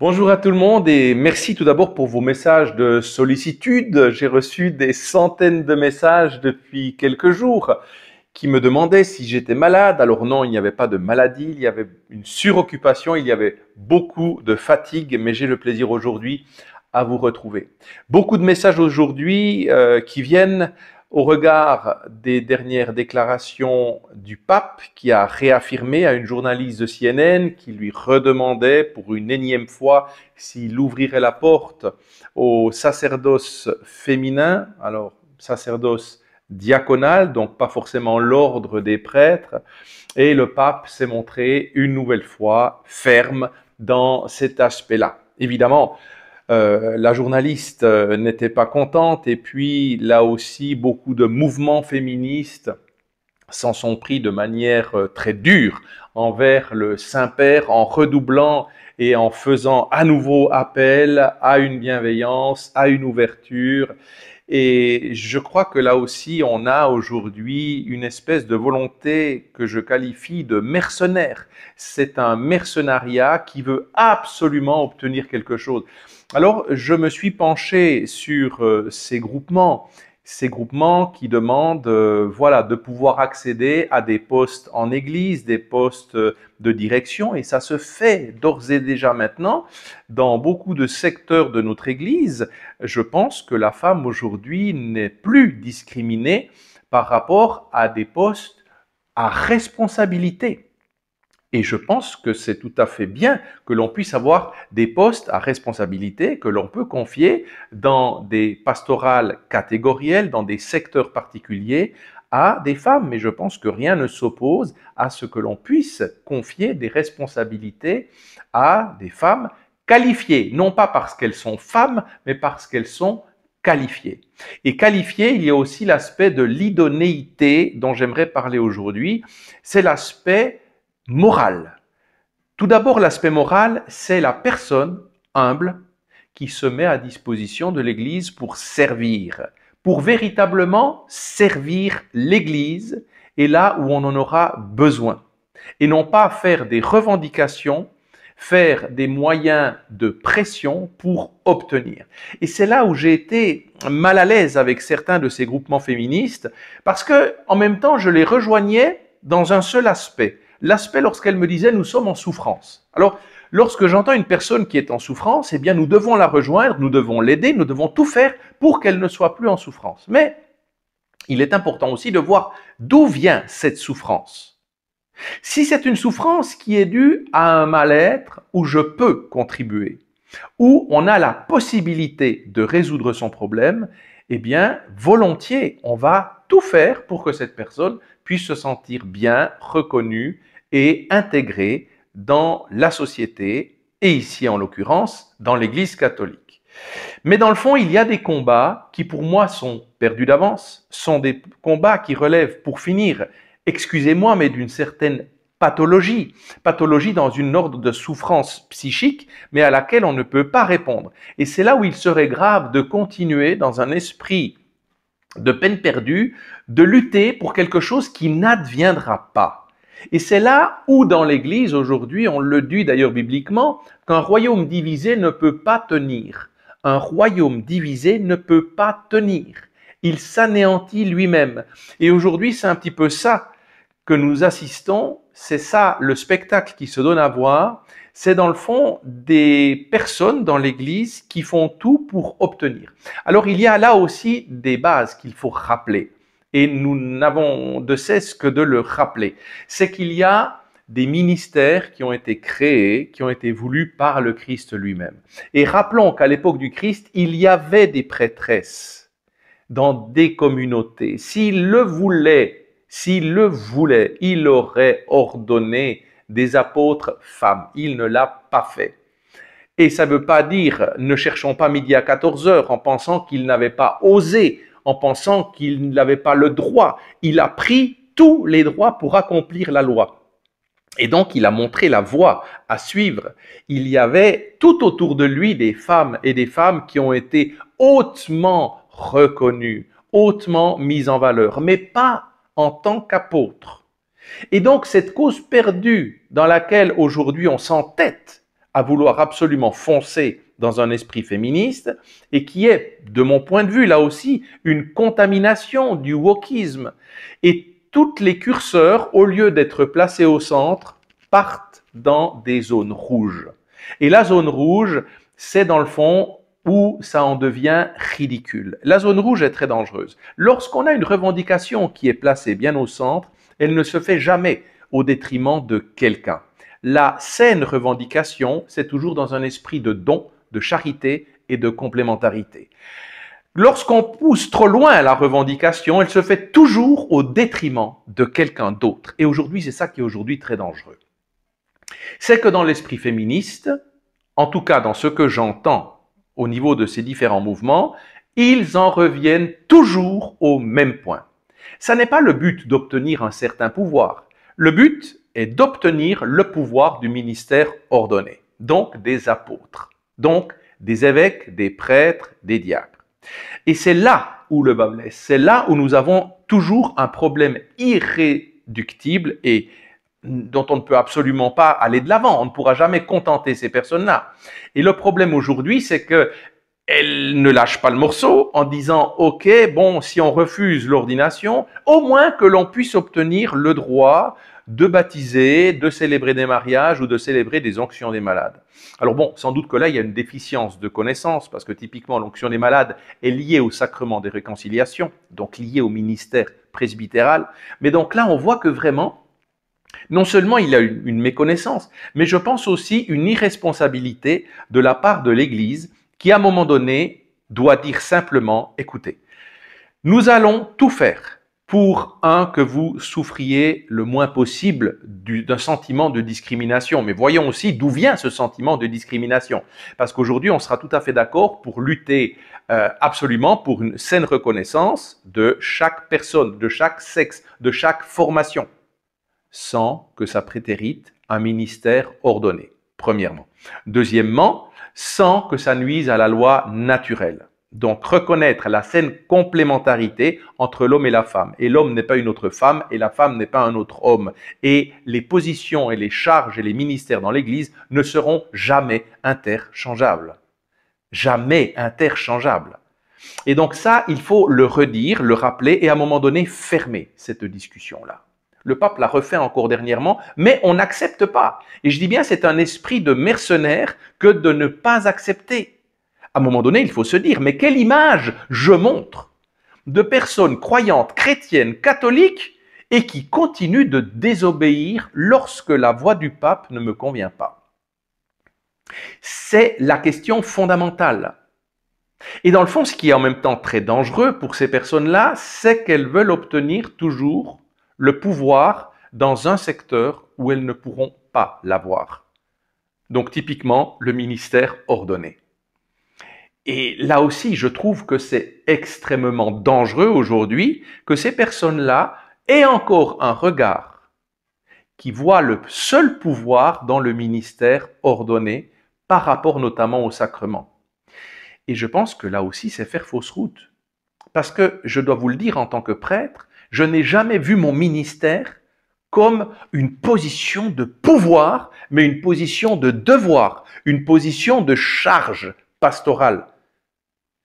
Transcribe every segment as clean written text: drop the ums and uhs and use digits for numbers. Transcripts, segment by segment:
Bonjour à tout le monde et merci tout d'abord pour vos messages de sollicitude. J'ai reçu des centaines de messages depuis quelques jours qui me demandaient si j'étais malade. Alors non, il n'y avait pas de maladie, il y avait une suroccupation, il y avait beaucoup de fatigue, mais j'ai le plaisir aujourd'hui à vous retrouver. Beaucoup de messages aujourd'hui qui viennent au regard des dernières déclarations du pape qui a réaffirmé à une journaliste de CNN qui lui redemandait pour une énième fois s'il ouvrirait la porte au sacerdoce féminin, alors sacerdoce diaconal, donc pas forcément l'ordre des prêtres, et le pape s'est montré une nouvelle fois ferme dans cet aspect-là. Évidemment, la journaliste n'était pas contente et puis là aussi beaucoup de mouvements féministes s'en sont pris de manière très dure envers le Saint-Père en redoublant et en faisant à nouveau appel à une bienveillance, à une ouverture. Et je crois que là aussi, on a aujourd'hui une espèce de volonté que je qualifie de mercenaire. C'est un mercenariat qui veut absolument obtenir quelque chose. Alors, je me suis penché sur ces groupements qui demandent voilà, de pouvoir accéder à des postes en église, des postes de direction, et ça se fait d'ores et déjà maintenant dans beaucoup de secteurs de notre église. Je pense que la femme aujourd'hui n'est plus discriminée par rapport à des postes à responsabilité. Et je pense que c'est tout à fait bien que l'on puisse avoir des postes à responsabilité que l'on peut confier dans des pastorales catégorielles, dans des secteurs particuliers à des femmes. Mais je pense que rien ne s'oppose à ce que l'on puisse confier des responsabilités à des femmes qualifiées, non pas parce qu'elles sont femmes, mais parce qu'elles sont qualifiées. Et qualifiées, il y a aussi l'aspect de l'idonéité dont j'aimerais parler aujourd'hui. C'est l'aspect moral. Tout d'abord, l'aspect moral, c'est la personne humble qui se met à disposition de l'Église pour servir, pour véritablement servir l'Église et là où on en aura besoin. Et non pas faire des revendications, faire des moyens de pression pour obtenir. Et c'est là où j'ai été mal à l'aise avec certains de ces groupements féministes parce que, en même temps, je les rejoignais dans un seul aspect. L'aspect lorsqu'elle me disait « nous sommes en souffrance ». Alors, lorsque j'entends une personne qui est en souffrance, eh bien, nous devons la rejoindre, nous devons l'aider, nous devons tout faire pour qu'elle ne soit plus en souffrance. Mais il est important aussi de voir d'où vient cette souffrance. Si c'est une souffrance qui est due à un mal-être où je peux contribuer, où on a la possibilité de résoudre son problème, eh bien, volontiers, on va tout faire pour que cette personne puisse se sentir bien, reconnue et intégrée dans la société, et ici en l'occurrence, dans l'Église catholique. Mais dans le fond, il y a des combats qui pour moi sont perdus d'avance, sont des combats qui relèvent, pour finir, excusez-moi, mais d'une certaine pathologie dans une ordre de souffrance psychique, mais à laquelle on ne peut pas répondre. Et c'est là où il serait grave de continuer dans un esprit de peine perdue, de lutter pour quelque chose qui n'adviendra pas. Et c'est là où dans l'Église aujourd'hui, on le dit d'ailleurs bibliquement, qu'un royaume divisé ne peut pas tenir. Un royaume divisé ne peut pas tenir. Il s'anéantit lui-même. Et aujourd'hui, c'est un petit peu ça que nous assistons, c'est ça le spectacle qui se donne à voir, c'est dans le fond des personnes dans l'Église qui font tout pour obtenir. Alors il y a là aussi des bases qu'il faut rappeler et nous n'avons de cesse que de le rappeler. C'est qu'il y a des ministères qui ont été créés, qui ont été voulus par le Christ lui-même. Et rappelons qu'à l'époque du Christ, il y avait des prêtresses dans des communautés. S'il le voulait, il aurait ordonné des apôtres femmes. Il ne l'a pas fait. Et ça ne veut pas dire ne cherchons pas midi à 14 heures en pensant qu'il n'avait pas osé, en pensant qu'il n'avait pas le droit. Il a pris tous les droits pour accomplir la loi. Et donc, il a montré la voie à suivre. Il y avait tout autour de lui des femmes et des femmes qui ont été hautement reconnues, hautement mises en valeur, mais pas en tant qu'apôtres. Et donc, cette cause perdue dans laquelle aujourd'hui on s'entête à vouloir absolument foncer dans un esprit féministe et qui est, de mon point de vue, là aussi, une contamination du wokisme. Et tous les curseurs, au lieu d'être placés au centre, partent dans des zones rouges. Et la zone rouge, c'est dans le fond où ça en devient ridicule. La zone rouge est très dangereuse. Lorsqu'on a une revendication qui est placée bien au centre, elle ne se fait jamais au détriment de quelqu'un. La saine revendication, c'est toujours dans un esprit de don, de charité et de complémentarité. Lorsqu'on pousse trop loin la revendication, elle se fait toujours au détriment de quelqu'un d'autre. Et aujourd'hui, c'est ça qui est aujourd'hui très dangereux. C'est que dans l'esprit féministe, en tout cas dans ce que j'entends au niveau de ces différents mouvements, ils en reviennent toujours au même point. Ça n'est pas le but d'obtenir un certain pouvoir. Le but est d'obtenir le pouvoir du ministère ordonné, donc des apôtres, donc des évêques, des prêtres, des diacres. Et c'est là où le bât blesse, c'est là où nous avons toujours un problème irréductible et dont on ne peut absolument pas aller de l'avant. On ne pourra jamais contenter ces personnes-là. Et le problème aujourd'hui, c'est que elles ne lâchent pas le morceau en disant « Ok, bon, si on refuse l'ordination, au moins que l'on puisse obtenir le droit de baptiser, de célébrer des mariages ou de célébrer des onctions des malades. » Alors bon, sans doute que là, il y a une déficience de connaissances, parce que typiquement, l'onction des malades est liée au sacrement des réconciliations, donc liée au ministère presbytéral. Mais donc là, on voit que vraiment, non seulement il y a une méconnaissance, mais je pense aussi une irresponsabilité de la part de l'Église qui, à un moment donné, doit dire simplement, écoutez, nous allons tout faire pour, que vous souffriez le moins possible d'un sentiment de discrimination. Mais voyons aussi d'où vient ce sentiment de discrimination. Parce qu'aujourd'hui, on sera tout à fait d'accord pour lutter absolument pour une saine reconnaissance de chaque personne, de chaque sexe, de chaque formation, sans que ça prétérite un ministère ordonné, premièrement. Deuxièmement, sans que ça nuise à la loi naturelle. Donc, reconnaître la saine complémentarité entre l'homme et la femme. Et l'homme n'est pas une autre femme et la femme n'est pas un autre homme. Et les positions et les charges et les ministères dans l'Église ne seront jamais interchangeables. Jamais interchangeables. Et donc ça, il faut le redire, le rappeler et à un moment donné, fermer cette discussion-là. Le pape l'a refait encore dernièrement, mais on n'accepte pas. Et je dis bien, c'est un esprit de mercenaire que de ne pas accepter. À un moment donné, il faut se dire, mais quelle image je montre de personnes croyantes, chrétiennes, catholiques, et qui continuent de désobéir lorsque la voix du pape ne me convient pas. C'est la question fondamentale. Et dans le fond, ce qui est en même temps très dangereux pour ces personnes-là, c'est qu'elles veulent obtenir toujours le pouvoir dans un secteur où elles ne pourront pas l'avoir. Donc typiquement, le ministère ordonné. Et là aussi, je trouve que c'est extrêmement dangereux aujourd'hui que ces personnes-là aient encore un regard qui voit le seul pouvoir dans le ministère ordonné par rapport notamment au sacrement. Et je pense que là aussi, c'est faire fausse route. Parce que, je dois vous le dire en tant que prêtre, je n'ai jamais vu mon ministère comme une position de pouvoir, mais une position de devoir, une position de charge pastorale.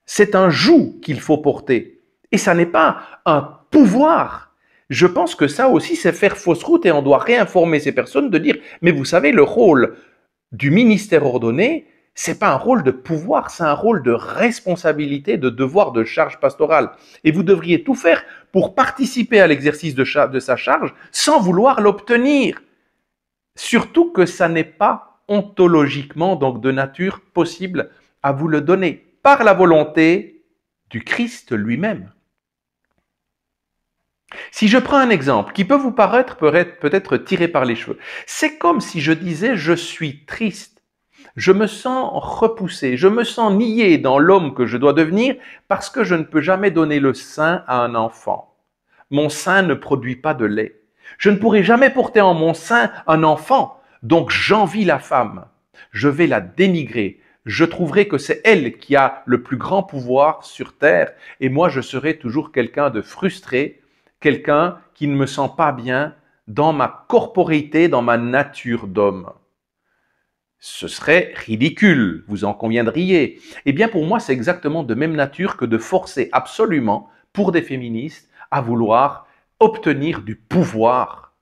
C'est un joug qu'il faut porter. Et ça n'est pas un pouvoir. Je pense que ça aussi, c'est faire fausse route et on doit réinformer ces personnes de dire, mais vous savez, le rôle du ministère ordonné, c'est pas un rôle de pouvoir, c'est un rôle de responsabilité, de devoir, de charge pastorale. Et vous devriez tout faire pour participer à l'exercice de sa charge sans vouloir l'obtenir. Surtout que ça n'est pas ontologiquement, donc de nature possible à vous le donner par la volonté du Christ lui-même. Si je prends un exemple qui peut vous paraître peut-être tiré par les cheveux, c'est comme si je disais « je suis triste ». Je me sens repoussé, je me sens nié dans l'homme que je dois devenir parce que je ne peux jamais donner le sein à un enfant. Mon sein ne produit pas de lait. Je ne pourrai jamais porter en mon sein un enfant, donc j'envie la femme. Je vais la dénigrer. Je trouverai que c'est elle qui a le plus grand pouvoir sur terre et moi je serai toujours quelqu'un de frustré, quelqu'un qui ne me sent pas bien dans ma corporéité, dans ma nature d'homme. Ce serait ridicule, vous en conviendriez. Eh bien, pour moi, c'est exactement de même nature que de forcer absolument, pour des féministes, à vouloir obtenir du pouvoir,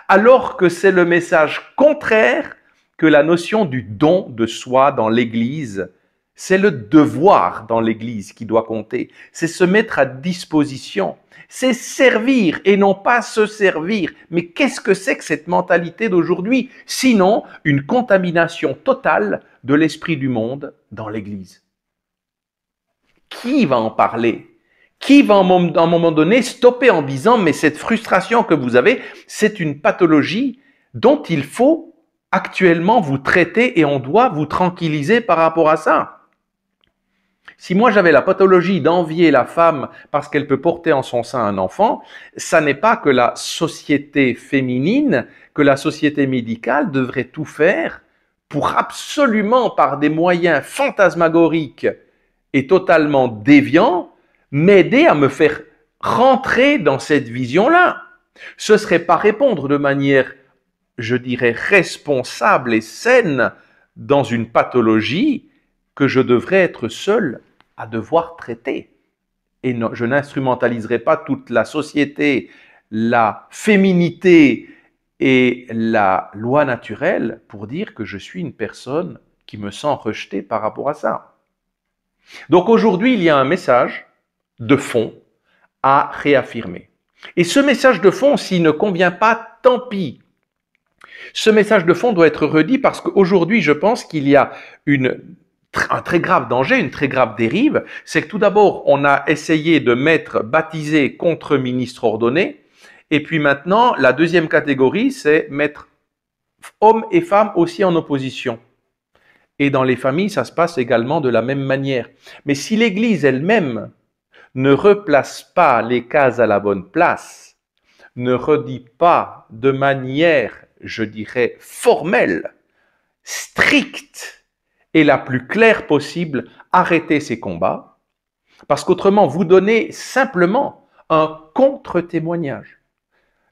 alors que c'est le message contraire que la notion du don de soi dans l'Église. C'est le devoir dans l'Église qui doit compter. C'est se mettre à disposition. C'est servir et non pas se servir. Mais qu'est-ce que c'est que cette mentalité d'aujourd'hui? Sinon, une contamination totale de l'esprit du monde dans l'Église. Qui va en parler? Qui va à un moment donné stopper en disant « mais cette frustration que vous avez, c'est une pathologie dont il faut actuellement vous traiter et on doit vous tranquilliser par rapport à ça ». Si moi j'avais la pathologie d'envier la femme parce qu'elle peut porter en son sein un enfant, ça n'est pas que la société féminine, que la société médicale devrait tout faire pour absolument, par des moyens fantasmagoriques et totalement déviants, m'aider à me faire rentrer dans cette vision-là. Ce ne serait pas répondre de manière, je dirais, responsable et saine dans une pathologie que je devrais être seul à devoir traiter. Et non, je n'instrumentaliserai pas toute la société, la féminité et la loi naturelle pour dire que je suis une personne qui me sent rejetée par rapport à ça. Donc aujourd'hui, il y a un message de fond à réaffirmer. Et ce message de fond, s'il ne convient pas, tant pis. Ce message de fond doit être redit parce qu'aujourd'hui, je pense qu'il y a un très grave danger, une très grave dérive. C'est que tout d'abord, on a essayé de mettre baptisé contre ministre ordonné. Et puis maintenant, la deuxième catégorie, c'est mettre hommes et femmes aussi en opposition. Et dans les familles, ça se passe également de la même manière. Mais si l'Église elle-même ne replace pas les cases à la bonne place, ne redit pas de manière, je dirais, formelle, stricte et la plus claire possible, arrêter ces combats, parce qu'autrement, vous donnez simplement un contre-témoignage.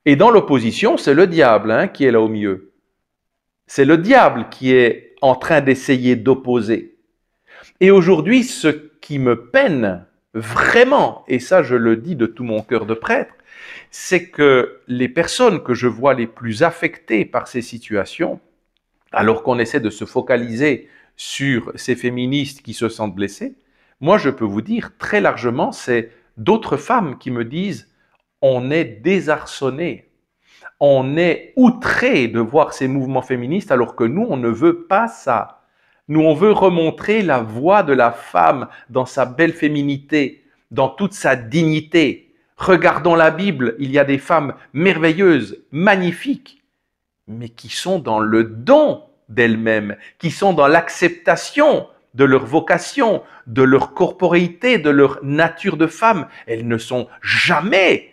Et dans l'opposition, c'est le diable qui est là au milieu. C'est le diable qui est en train d'essayer d'opposer. Et aujourd'hui, ce qui me peine vraiment, et ça je le dis de tout mon cœur de prêtre, c'est que les personnes que je vois les plus affectées par ces situations, alors qu'on essaie de se focaliser sur ces féministes qui se sentent blessées, moi je peux vous dire très largement, c'est d'autres femmes qui me disent « on est désarçonné ». On est outré de voir ces mouvements féministes alors que nous, on ne veut pas ça. Nous, on veut remontrer la voix de la femme dans sa belle féminité, dans toute sa dignité. Regardons la Bible, il y a des femmes merveilleuses, magnifiques, mais qui sont dans le don d'elles-mêmes, qui sont dans l'acceptation de leur vocation, de leur corporéité, de leur nature de femme. Elles ne sont jamais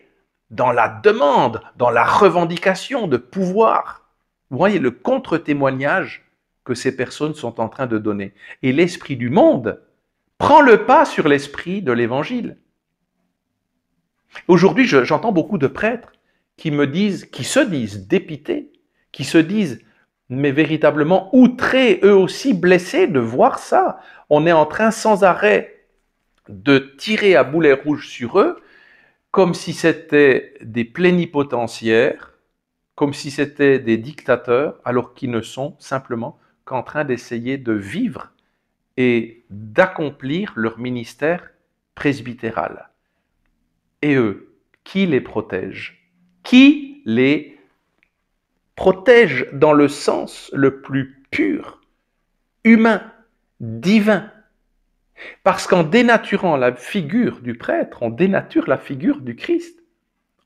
dans la demande, dans la revendication de pouvoir. Vous voyez le contre-témoignage que ces personnes sont en train de donner. Et l'esprit du monde prend le pas sur l'esprit de l'Évangile. Aujourd'hui, j'entends beaucoup de prêtres qui se disent dépités, qui se disent, mais véritablement outrés, eux aussi blessés de voir ça. On est en train sans arrêt de tirer à boulet rouge sur eux, comme si c'était des plénipotentiaires, comme si c'était des dictateurs, alors qu'ils ne sont simplement qu'en train d'essayer de vivre et d'accomplir leur ministère presbytéral. Et eux, qui les protège? Qui les protège dans le sens le plus pur, humain, divin? Parce qu'en dénaturant la figure du prêtre, on dénature la figure du Christ.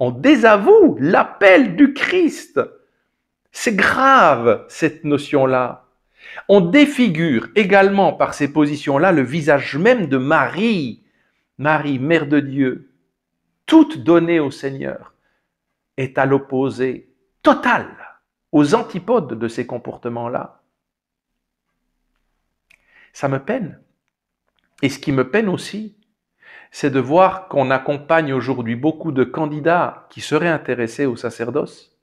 On désavoue l'appel du Christ. C'est grave, cette notion-là. On défigure également par ces positions-là le visage même de Marie. Marie, Mère de Dieu, toute donnée au Seigneur, est à l'opposé total, aux antipodes de ces comportements-là. Ça me peine. Et ce qui me peine aussi, c'est de voir qu'on accompagne aujourd'hui beaucoup de candidats qui seraient intéressés au sacerdoce,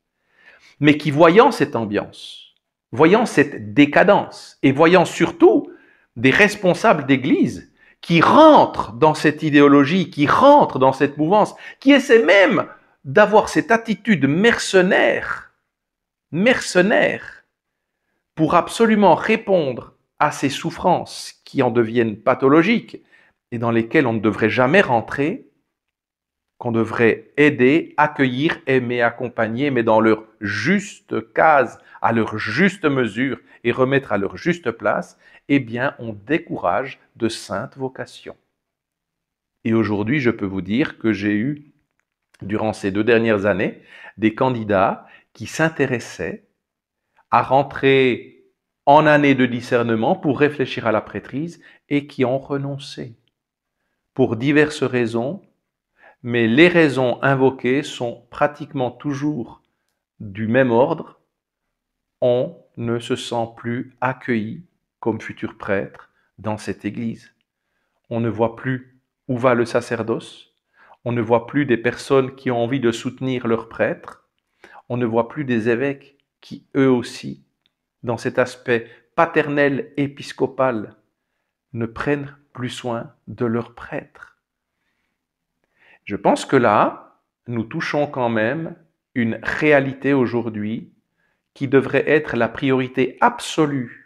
mais qui, voyant cette ambiance, voyant cette décadence et voyant surtout des responsables d'Église qui rentrent dans cette idéologie, qui rentrent dans cette mouvance, qui essaient même d'avoir cette attitude mercenaire, pour absolument répondre à ces souffrances qui en deviennent pathologiques et dans lesquelles on ne devrait jamais rentrer, qu'on devrait aider, accueillir, aimer, accompagner, mais dans leur juste case, à leur juste mesure et remettre à leur juste place, eh bien, on décourage de saintes vocations. Et aujourd'hui, je peux vous dire que j'ai eu, durant ces 2 dernières années, des candidats qui s'intéressaient à rentrer en année de discernement pour réfléchir à la prêtrise et qui ont renoncé pour diverses raisons, mais les raisons invoquées sont pratiquement toujours du même ordre. On ne se sent plus accueilli comme futur prêtre dans cette église. On ne voit plus où va le sacerdoce. On ne voit plus des personnes qui ont envie de soutenir leurs prêtres. On ne voit plus des évêques qui, eux aussi, dans cet aspect paternel épiscopal, ne prennent plus soin de leurs prêtres. Je pense que là, nous touchons quand même une réalité aujourd'hui qui devrait être la priorité absolue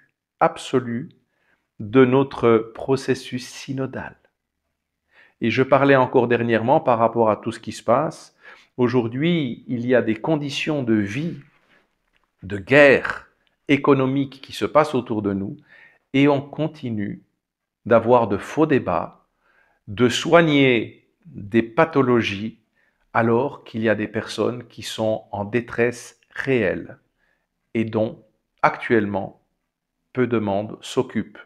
de notre processus synodal. Et je parlais encore dernièrement par rapport à tout ce qui se passe. Aujourd'hui, il y a des conditions de vie, de guerre économique qui se passent autour de nous et on continue d'avoir de faux débats, de soigner des pathologies alors qu'il y a des personnes qui sont en détresse réelle et dont actuellement peu de monde s'occupe.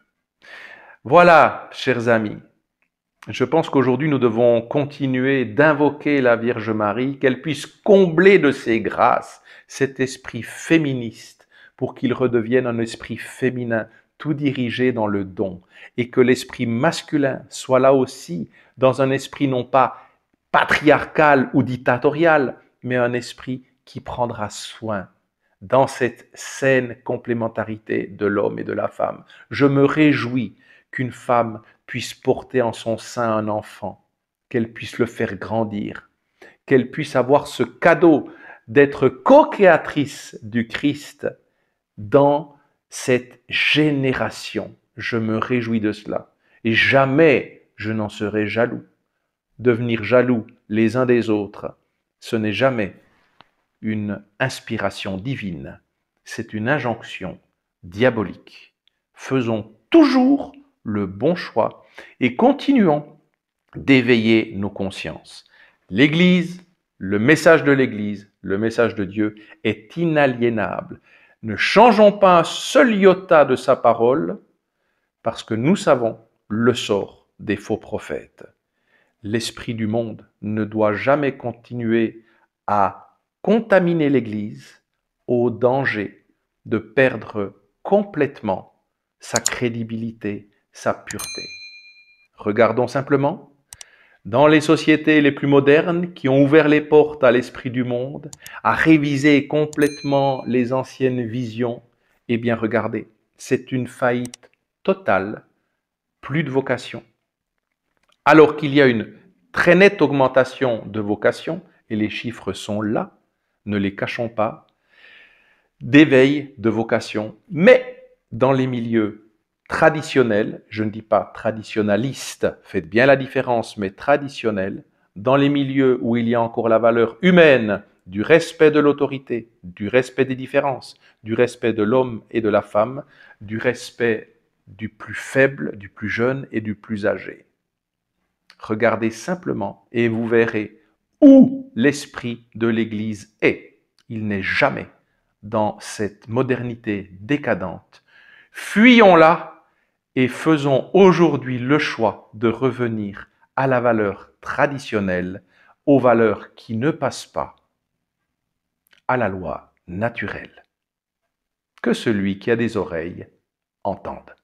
Voilà, chers amis, je pense qu'aujourd'hui nous devons continuer d'invoquer la Vierge Marie, qu'elle puisse combler de ses grâces cet esprit féministe pour qu'il redevienne un esprit féminin tout dirigé dans le don et que l'esprit masculin soit là aussi dans un esprit non pas patriarcal ou dictatorial, mais un esprit qui prendra soin dans cette saine complémentarité de l'homme et de la femme. Je me réjouis qu'une femme puisse porter en son sein un enfant, qu'elle puisse le faire grandir, qu'elle puisse avoir ce cadeau d'être co-créatrice du Christ dans cette génération. Je me réjouis de cela. Et jamais je n'en serai jaloux. Devenir jaloux les uns des autres, ce n'est jamais une inspiration divine, c'est une injonction diabolique. Faisons toujours le bon choix et continuons d'éveiller nos consciences. L'Église, le message de l'Église, le message de Dieu est inaliénable. Ne changeons pas un seul iota de sa parole parce que nous savons le sort des faux prophètes. L'esprit du monde ne doit jamais continuer à contaminer l'Église au danger de perdre complètement sa crédibilité, sa pureté. Regardons simplement dans les sociétés les plus modernes qui ont ouvert les portes à l'esprit du monde, à réviser complètement les anciennes visions, eh bien regardez, c'est une faillite totale, plus de vocation. Alors qu'il y a une très nette augmentation de vocations, et les chiffres sont là, ne les cachons pas, d'éveil de vocation, mais dans les milieux traditionnels, je ne dis pas traditionnalistes, faites bien la différence, mais traditionnels, dans les milieux où il y a encore la valeur humaine, du respect de l'autorité, du respect des différences, du respect de l'homme et de la femme, du respect du plus faible, du plus jeune et du plus âgé. Regardez simplement et vous verrez où l'esprit de l'Église est. Il n'est jamais dans cette modernité décadente. Fuyons-la et faisons aujourd'hui le choix de revenir à la valeur traditionnelle, aux valeurs qui ne passent pas, à la loi naturelle. Que celui qui a des oreilles entende.